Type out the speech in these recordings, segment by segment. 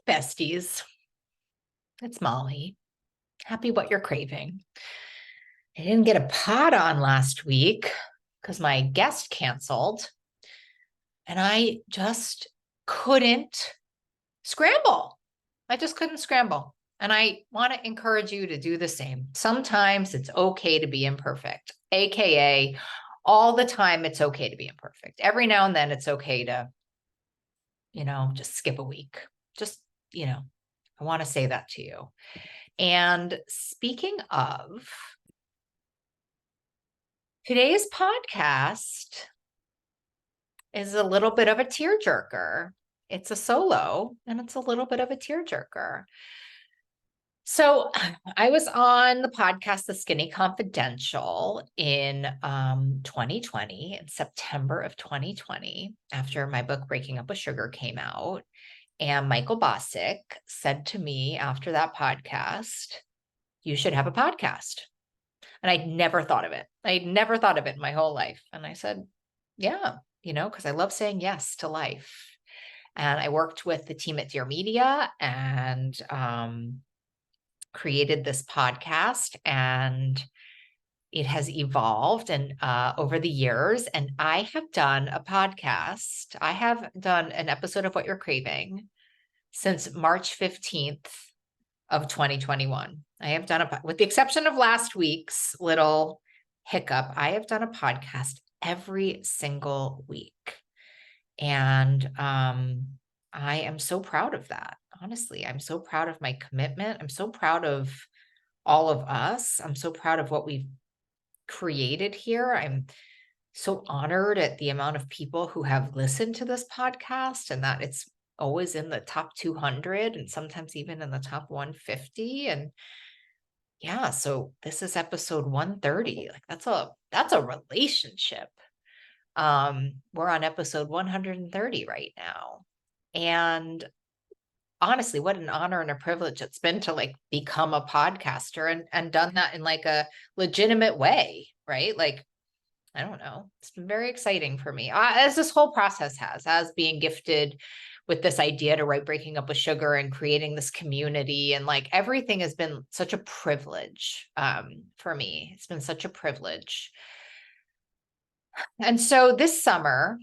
Besties, it's Molly. Happy what you're craving. I didn't get a pod on last week because my guest canceled and I just couldn't scramble. I just couldn't scramble. And I want to encourage you to do the same. Sometimes it's okay to be imperfect, AKA all the time it's okay to be imperfect. Every now and then it's okay to, just skip a week. Just, I want to say that to you. And speaking of, today's podcast is a little bit of a tearjerker. It's a solo and it's a little bit of a tearjerker. So I was on the podcast, The Skinny Confidential, in 2020, in September of 2020, after my book, Breaking Up with Sugar, came out. And Michael Bosick said to me after that podcast, you should have a podcast. And I'd never thought of it. I'd never thought of it in my whole life. And I said, yeah, because I love saying yes to life. And I worked with the team at Dear Media and created this podcast, and it has evolved and over the years. And I have done a podcast. I have done an episode of What You're Craving since March 15th of 2021. I have done with the exception of last week's little hiccup, I have done a podcast every single week. And I am so proud of that. Honestly, I'm so proud of my commitment. I'm so proud of all of us. I'm so proud of what we've created here. I'm so honored at the amount of people who have listened to this podcast and that it's always in the top 200 and sometimes even in the top 150. And yeah, so this is episode 130. Like that's a relationship. We're on episode 130 right now. And honestly, what an honor and a privilege it's been to like become a podcaster and done that in like a legitimate way, right? Like, I don't know. It's been very exciting for me, as this whole process has, as being gifted with this idea to write Breaking Up with Sugar and creating this community. And like everything has been such a privilege for me. It's been such a privilege. And so this summer,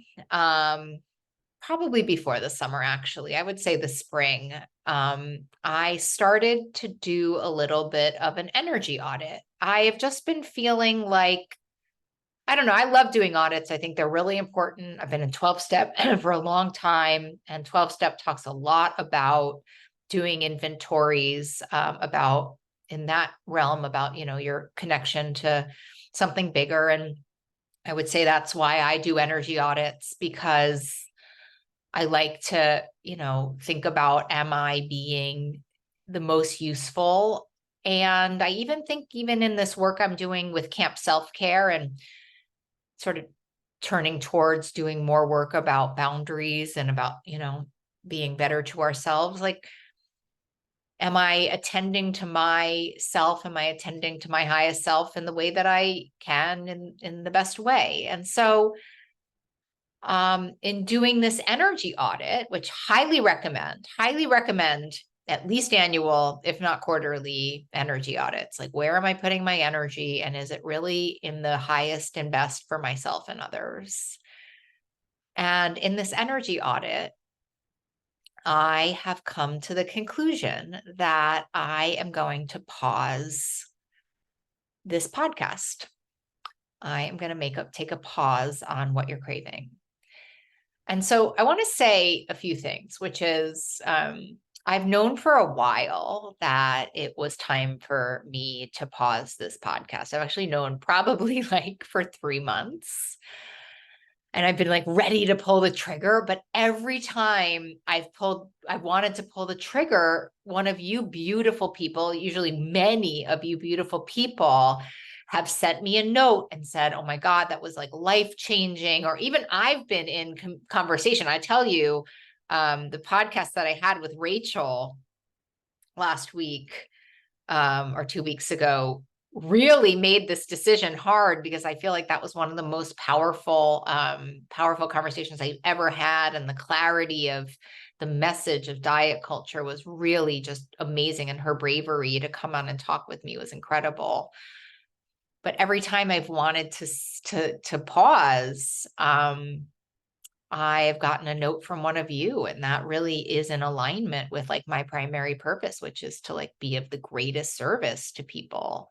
probably before the summer, actually, I would say the spring, I started to do a little bit of an energy audit. I have just been feeling like, I don't know, I love doing audits. I think they're really important. I've been in 12-step for a long time, and 12-step talks a lot about doing inventories, about in that realm, about, your connection to something bigger. And I would say that's why I do energy audits, because I like to, think about, am I being the most useful? And I even think even in this work I'm doing with Camp Self-Care and sort of turning towards doing more work about boundaries and about, being better to ourselves, like, am I attending to myself? Am I attending to my highest self in the way that I can in the best way? And so in doing this energy audit, which highly recommend at least annual, if not quarterly energy audits, like where am I putting my energy and is it really in the highest and best for myself and others? And in this energy audit, I have come to the conclusion that I am going to pause this podcast. I am going to take a pause on What You're Craving. And so I want to say a few things, which is I've known for a while that it was time for me to pause this podcast. I've actually known probably like for 3 months. And I've been like ready to pull the trigger. But every time I wanted to pull the trigger, one of you beautiful people, usually many of you beautiful people, have sent me a note and said, oh my God, that was like life-changing. Or even I've been in conversation. I tell you, the podcast that I had with Rachel last week or 2 weeks ago really made this decision hard because I feel like that was one of the most powerful, powerful conversations I've ever had. And the clarity of the message of diet culture was really just amazing. And her bravery to come on and talk with me was incredible. But every time I've wanted to pause, I've gotten a note from one of you, and that really is in alignment with like my primary purpose, which is to like be of the greatest service to people.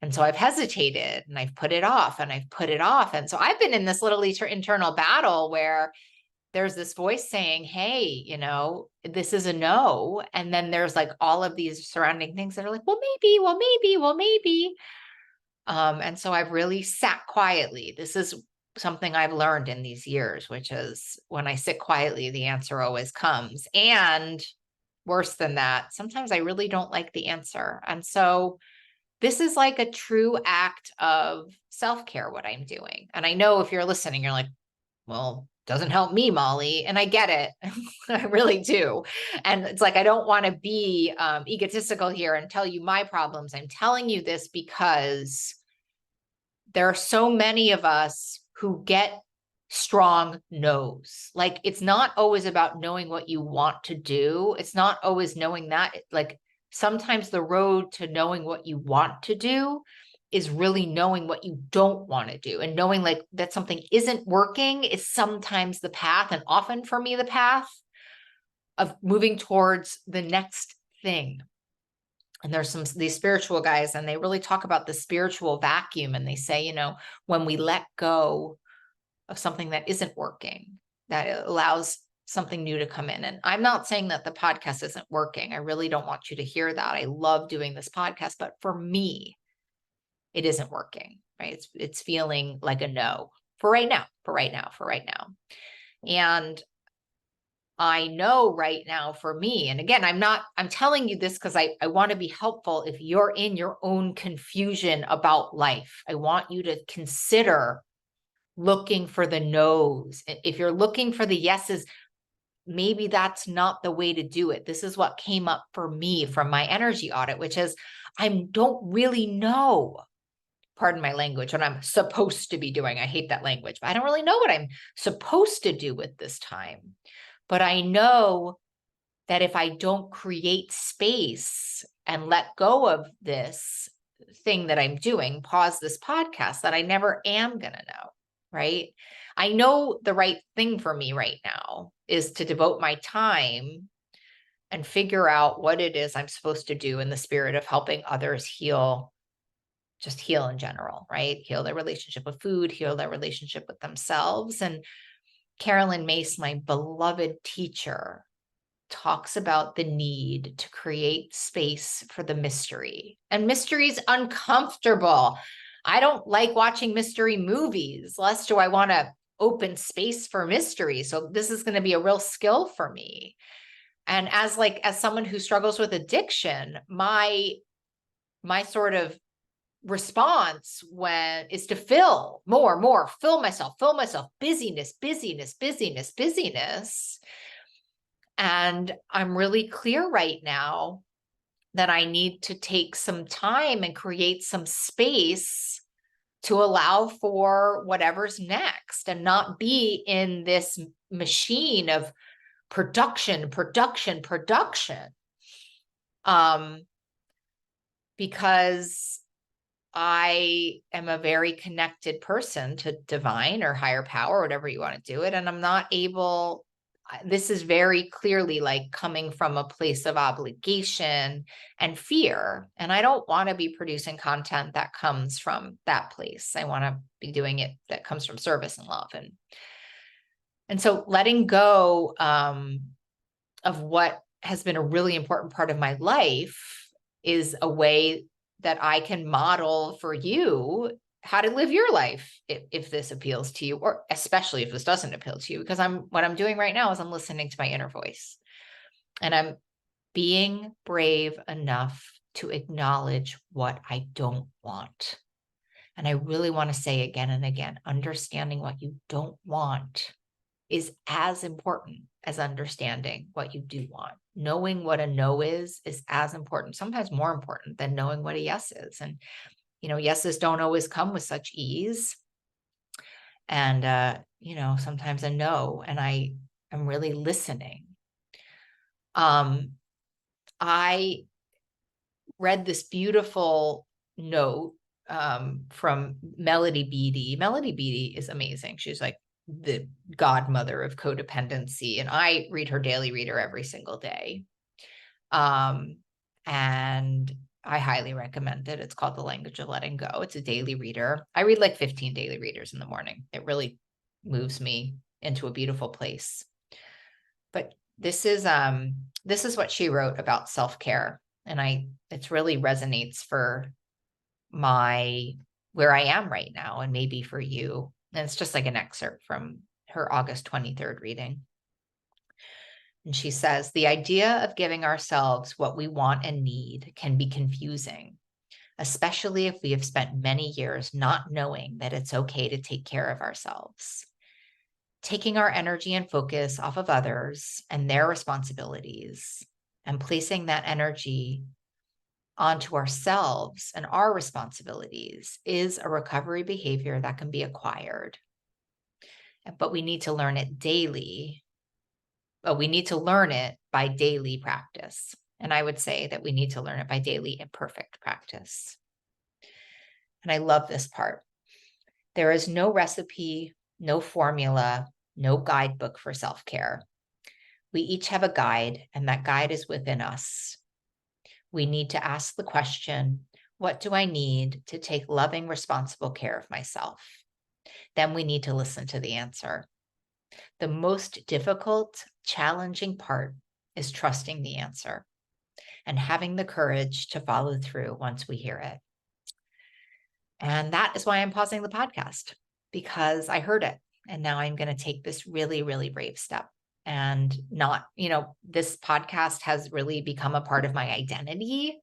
And so I've hesitated and I've put it off and I've put it off. And so I've been in this little internal battle where there's this voice saying, hey, you know, this is a no. And then there's like all of these surrounding things that are like, well, maybe, well, maybe, well, maybe. And so I've really sat quietly. This is something I've learned in these years, which is when I sit quietly, the answer always comes. And worse than that, sometimes I really don't like the answer. And so this is like a true act of self-care, what I'm doing. And I know if you're listening, you're like, well, doesn't help me, Molly. And I get it. I really do. And it's like, I don't want to be egotistical here and tell you my problems. I'm telling you this because there are so many of us who get strong no's. Like, it's not always about knowing what you want to do. It's not always knowing that. Like, sometimes the road to knowing what you want to do is really knowing what you don't want to do, and knowing like that something isn't working is sometimes the path, and often for me, the path of moving towards the next thing. And there's these spiritual guys, and they really talk about the spiritual vacuum. And they say, you know, when we let go of something that isn't working, that it allows something new to come in. And I'm not saying that the podcast isn't working. I really don't want you to hear that. I love doing this podcast, but for me, it isn't working, right? It's feeling like a no for right now, for right now, for right now. And I know right now for me, and again, I'm telling you this because I want to be helpful if you're in your own confusion about life. I want you to consider looking for the no's. If you're looking for the yeses, maybe that's not the way to do it. This is what came up for me from my energy audit, which is I don't really know, pardon my language, what I'm supposed to be doing. I hate that language, but I don't really know what I'm supposed to do with this time. But I know that if I don't create space and let go of this thing that I'm doing, pause this podcast, that I never am going to know, right? I know the right thing for me right now is to devote my time and figure out what it is I'm supposed to do in the spirit of helping others heal, just heal in general, right? Heal their relationship with food, heal their relationship with themselves. And Caroline Myss, my beloved teacher, talks about the need to create space for the mystery. And mystery is uncomfortable. I don't like watching mystery movies, less do I want to open space for mystery. So this is going to be a real skill for me. And as someone who struggles with addiction, my sort of response is to fill more, fill myself, busyness. And I'm really clear right now that I need to take some time and create some space to allow for whatever's next, and not be in this machine of production. Because I am a very connected person to divine or higher power, whatever you want to do it. And I'm not able, this is very clearly like coming from a place of obligation and fear. And I don't want to be producing content that comes from that place. I want to be doing it that comes from service and love. And so letting go of what has been a really important part of my life is a way that I can model for you how to live your life if this appeals to you, or especially if this doesn't appeal to you. Because what I'm doing right now is I'm listening to my inner voice, and I'm being brave enough to acknowledge what I don't want. And I really want to say again and again, understanding what you don't want is as important as understanding what you do want. Knowing what a no is as important, sometimes more important than knowing what a yes is. And yeses don't always come with such ease. And, sometimes a no, and I am really listening. I read this beautiful note from Melody Beattie. Melody Beattie is amazing. She's like the godmother of codependency, and I read her daily reader every single day. And I highly recommend it. It's called The Language of Letting Go. It's a daily reader. I read like 15 daily readers in the morning. It really moves me into a beautiful place. But this is what she wrote about self-care. And it really resonates for where I am right now, and maybe for you. And it's just like an excerpt from her August 23rd reading. And she says, the idea of giving ourselves what we want and need can be confusing, especially if we have spent many years not knowing that it's okay to take care of ourselves. Taking our energy and focus off of others and their responsibilities and placing that energy onto ourselves and our responsibilities is a recovery behavior that can be acquired. But we need to learn it daily. But we need to learn it by daily practice. And I would say that we need to learn it by daily imperfect practice. And I love this part. There is no recipe, no formula, no guidebook for self-care. We each have a guide, and that guide is within us. We need to ask the question, what do I need to take loving, responsible care of myself? Then we need to listen to the answer. The most difficult, challenging part is trusting the answer and having the courage to follow through once we hear it. And that is why I'm pausing the podcast, because I heard it. And now I'm going to take this really, really brave step. And this podcast has really become a part of my identity.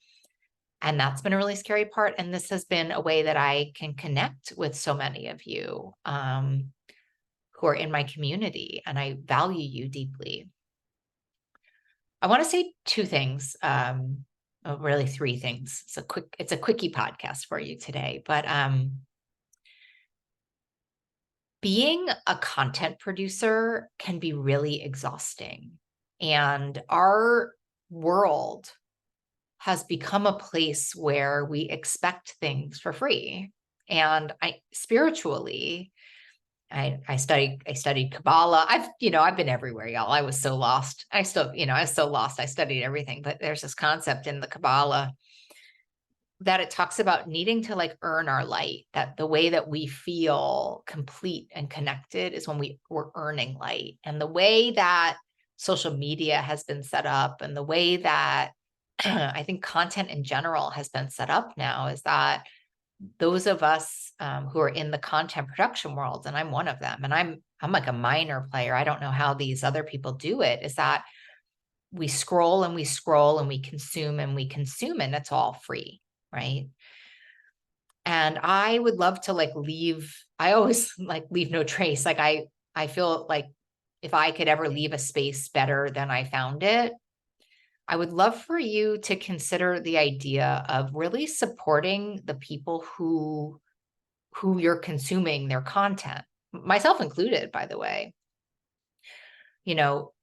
And that's been a really scary part. And this has been a way that I can connect with so many of you who are in my community. And I value you deeply. I want to say two things. Really three things. It's a quickie podcast for you today, but being a content producer can be really exhausting. And our world has become a place where we expect things for free. And spiritually, I studied Kabbalah. I've been everywhere, y'all. I was so lost. I was so lost. I studied everything, but there's this concept in the Kabbalah that it talks about needing to like earn our light, that the way that we feel complete and connected is when we're earning light. And the way that social media has been set up, and the way that I think content in general has been set up now, is that those of us who are in the content production world, and I'm one of them, and I'm like a minor player. I don't know how these other people do it, is that we scroll and we scroll and we consume and we consume, and it's all free, right? And I would love to I always leave no trace. I feel like if I could ever leave a space better than I found it, I would love for you to consider the idea of really supporting the people who you're consuming their content, myself included, by the way.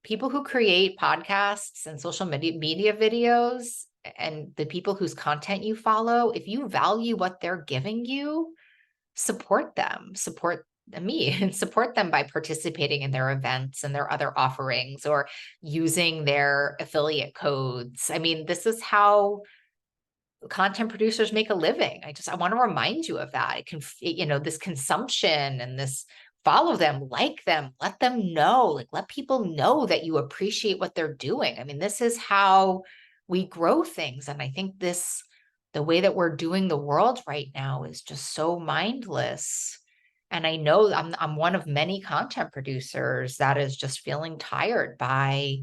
People who create podcasts and social media videos, and the people whose content you follow, if you value what they're giving you, support them, support me, and support them by participating in their events and their other offerings, or using their affiliate codes. I mean, this is how content producers make a living. I want to remind you of that. It can, this consumption and this, follow them, like them, let them know, let people know that you appreciate what they're doing. I mean, this is how we grow things. And I think the way that we're doing the world right now is just so mindless. And I know I'm one of many content producers that is just feeling tired by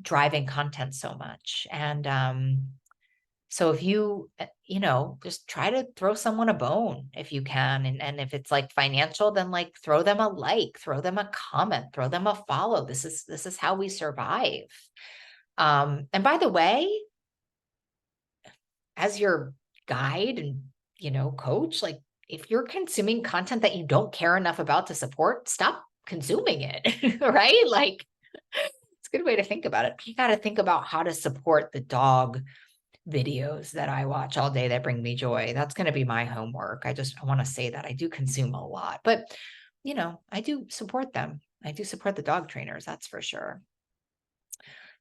driving content so much. And so if you, just try to throw someone a bone if you can. And if it's like financial, then throw them a like, throw them a comment, throw them a follow. This is how we survive. And by the way, as your guide and coach, like if you're consuming content that you don't care enough about to support, stop consuming it, right? Like it's a good way to think about it. You got to think about how to support the dog videos that I watch all day that bring me joy. That's going to be my homework. I want to say that I do consume a lot, but I do support them. I do support the dog trainers, that's for sure.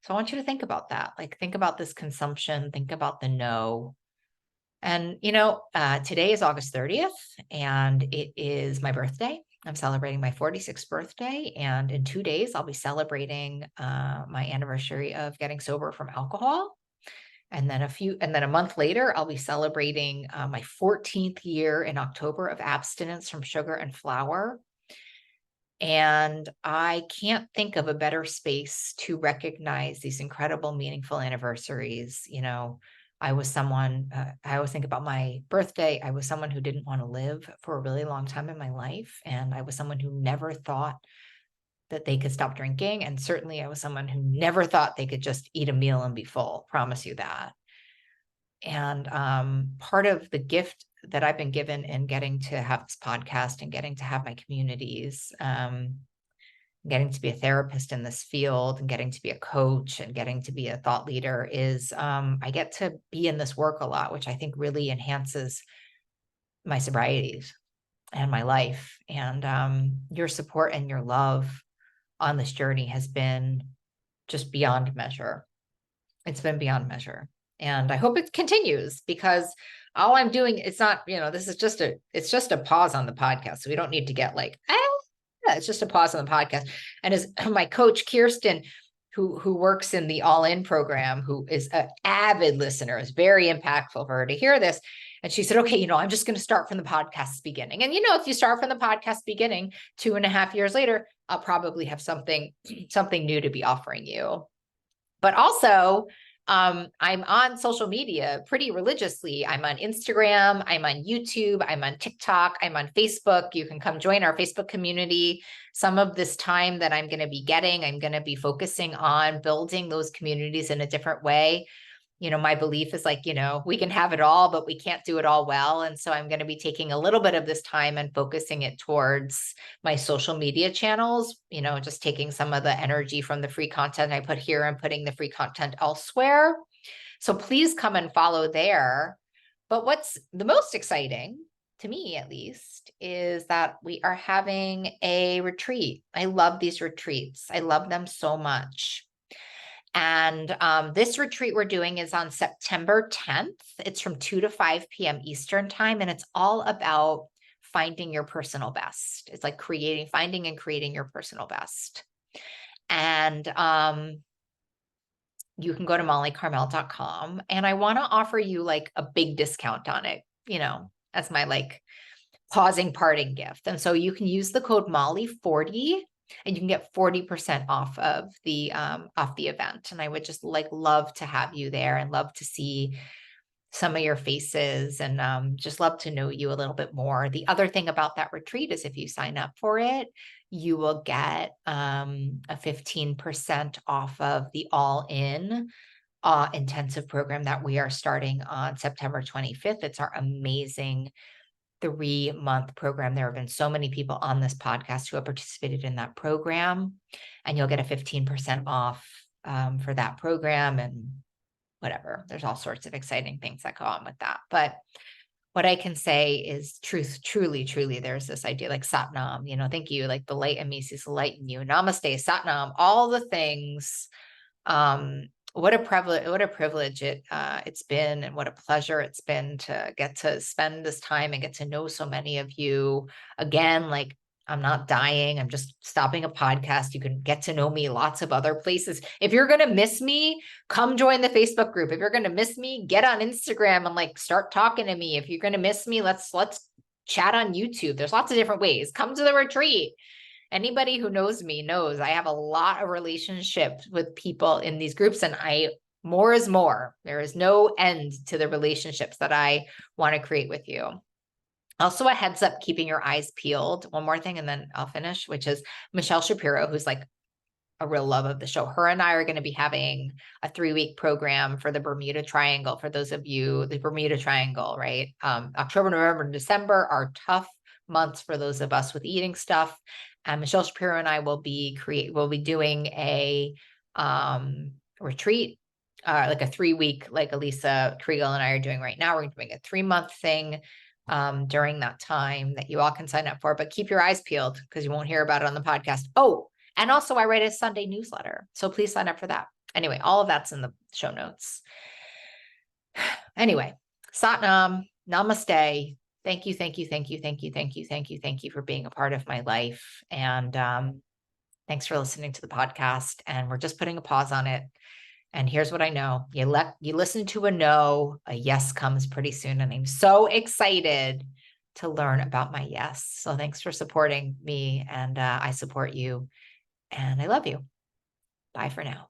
So I want you to think about that. Like think about this consumption, think about the no. And today is August 30th and it is my birthday. I'm celebrating my 46th birthday, and in 2 days I'll be celebrating my anniversary of getting sober from alcohol. And then a month later, I'll be celebrating my 14th year in October of abstinence from sugar and flour. And I can't think of a better space to recognize these incredible, meaningful anniversaries. I always think about my birthday. I was someone who didn't want to live for a really long time in my life. And I was someone who never thought that they could stop drinking. And certainly I was someone who never thought they could just eat a meal and be full. Promise you that. And part of the gift that I've been given in getting to have this podcast and getting to have my communities, getting to be a therapist in this field and getting to be a coach and getting to be a thought leader is I get to be in this work a lot, which I think really enhances my sobrieties and my life. And your support and your love on this journey has been just beyond measure. It's been beyond measure. And I hope it continues, because all I'm doing, it's not, this is it's just a pause on the podcast. So we don't need to get like, it's just a pause on the podcast. And as my coach, Kirsten, who works in the All In program, who is an avid listener, is very impactful for her to hear this. And she said, okay, I'm just going to start from the podcast's beginning. And, if you start from the podcast beginning, 2.5 years later, I'll probably have something new to be offering you. But also, I'm on social media pretty religiously. I'm on Instagram, I'm on YouTube, I'm on TikTok, I'm on Facebook. You can come join our Facebook community. Some of this time that I'm going to be getting, I'm going to be focusing on building those communities in a different way. My belief is like, we can have it all, but we can't do it all well. And so I'm going to be taking a little bit of this time and focusing it towards my social media channels, just taking some of the energy from the free content I put here and putting the free content elsewhere. So please come and follow there. But what's the most exciting, to me at least, is that we are having a retreat. I love these retreats. I love them so much. And this retreat we're doing is on September 10th. It's from 2 to 5 p.m. Eastern time. And it's all about finding your personal best. It's like finding and creating your personal best. And you can go to mollycarmel.com. And I want to offer you like a big discount on it, as my like pausing parting gift. And so you can use the code Molly40. And you can get 40% off of the event. And I would just love to have you there and love to see some of your faces and just love to know you a little bit more. The other thing about that retreat is if you sign up for it, you will get a 15% off of the All In intensive program that we are starting on September 25th. It's our amazing 3-month program. There have been so many people on this podcast who have participated in that program, and you'll get a 15% off for that program and whatever. There's all sorts of exciting things that go on with that. But what I can say is truly, there's this idea like Satnam, thank you, like the light in me sees the light in you. Namaste, Satnam, all the things. What a privilege it's been, and what a pleasure it's been to get to spend this time and get to know so many of you. Again, like I'm not dying. I'm just stopping a podcast. You can get to know me lots of other places. If you're going to miss me, come join the Facebook group. If you're going to miss me, get on Instagram and like start talking to me. If you're going to miss me, let's chat on YouTube. There's lots of different ways. Come to the retreat. Anybody who knows me knows I have a lot of relationships with people in these groups, and more is more. There is no end to the relationships that I want to create with you. Also, a heads up, keeping your eyes peeled. One more thing, and then I'll finish, which is Michelle Shapiro, who's like a real love of the show. Her and I are going to be having a 3-week program for the Bermuda Triangle. For those of you, the Bermuda Triangle, right? October, November, and December are tough months for those of us with eating stuff. And Michelle Shapiro and I will be doing a retreat, like a 3-week, like Elisa Kriegel and I are doing right now. We're doing a 3-month thing during that time that you all can sign up for, but keep your eyes peeled because you won't hear about it on the podcast. Oh, and also I write a Sunday newsletter, so please sign up for that. Anyway, all of that's in the show notes. Anyway, Satnam, namaste. Thank you, thank you, thank you, thank you, thank you, thank you, thank you for being a part of my life. And thanks for listening to the podcast. And we're just putting a pause on it. And here's what I know. You listen to a no, a yes comes pretty soon. And I'm so excited to learn about my yes. So thanks for supporting me, and I support you, and I love you. Bye for now.